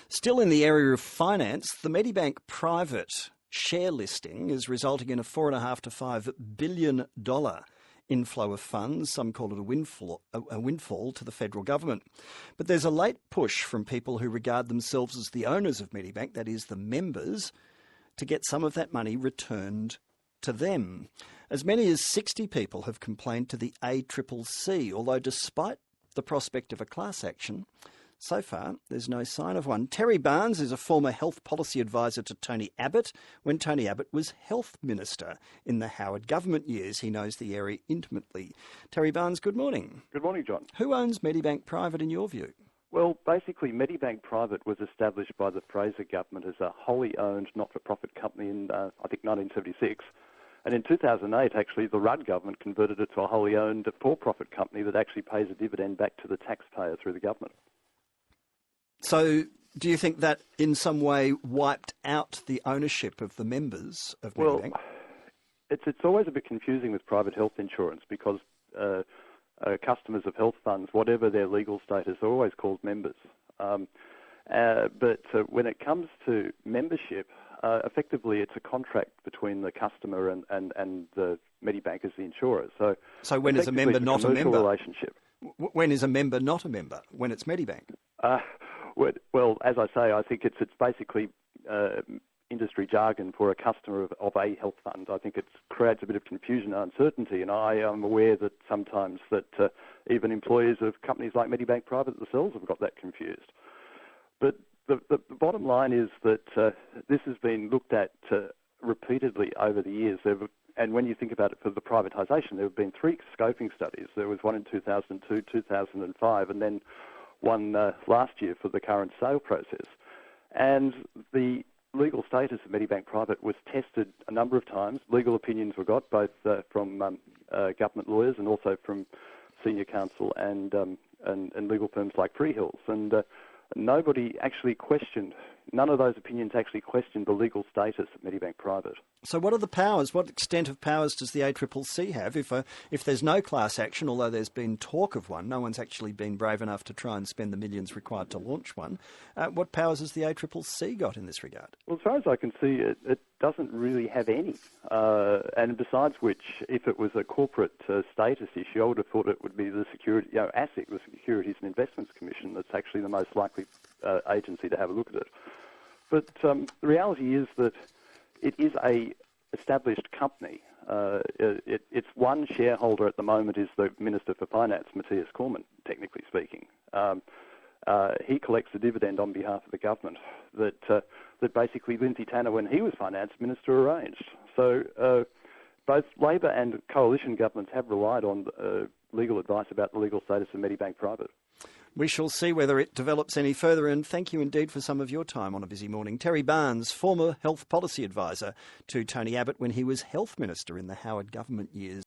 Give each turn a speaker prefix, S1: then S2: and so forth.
S1: Still in the area of finance, the Medibank Private share listing is resulting in a $4.5 to $5 billion inflow of funds. Some call it a windfall to the federal government. But there's a late push from people who regard themselves as the owners of Medibank, that is the members, to get some of that money returned to them. As many as 60 people have complained to the ACCC, although despite the prospect of a class action, so far there's no sign of one. Terry Barnes is a former health policy advisor to Tony Abbott when Tony Abbott was health minister in the Howard government years. He knows the area intimately. Terry Barnes, good morning.
S2: Good morning, John.
S1: Who owns Medibank Private in your view?
S2: Well, basically, Medibank Private was established by the Fraser government as a wholly owned not-for-profit company in, I think, 1976. And in 2008, actually, the Rudd government converted it to a wholly owned for-profit company that actually pays a dividend back to the taxpayer through the government.
S1: So do you think that in some way wiped out the ownership of the members of Medibank?
S2: Well, it's always a bit confusing with private health insurance because customers of health funds, whatever their legal status, are always called members. But when it comes to membership, effectively it's a contract between the customer and the Medibank as the insurer.
S1: So when is a member not a member?
S2: Relationship.
S1: When is a member not a member? When it's Medibank?
S2: Well, as I say, I think it's basically industry jargon for a customer of a health fund. I think it creates a bit of confusion and uncertainty, and I am aware that sometimes that even employees of companies like Medibank Private themselves have got that confused. But the bottom line is that this has been looked at repeatedly over the years. And when you think about it for the privatisation, there have been 3 scoping studies. There was one in 2002, 2005, and then one last year for the current sale process. And the legal status of Medibank Private was tested a number of times. Legal opinions were got, both from government lawyers and also from senior counsel and legal firms like Freehills. And nobody actually questioned, none of those opinions actually questioned the legal status of Medibank Private.
S1: So what are the powers? What extent of powers does the ACCC have? If there's no class action, although there's been talk of one, no one's actually been brave enough to try and spend the millions required to launch one. What powers has the ACCC got in this regard?
S2: Well, as far as I can see, it doesn't really have any. And besides which, if it was a corporate status issue, I would have thought it would be the ASIC, the Securities and Investments Commission, that's actually the most likely agency to have a look at it. But the reality is that it is a established company. Its one shareholder at the moment is the Minister for Finance, Matthias Cormorant, technically speaking. He collects a dividend on behalf of the government that basically Lindsay Tanner, when he was Finance Minister, arranged. So both Labor and coalition governments have relied on legal advice about the legal status of Medibank Private.
S1: We shall see whether it develops any further, and thank you indeed for some of your time on a busy morning. Terry Barnes, former health policy advisor to Tony Abbott when he was health minister in the Howard government years.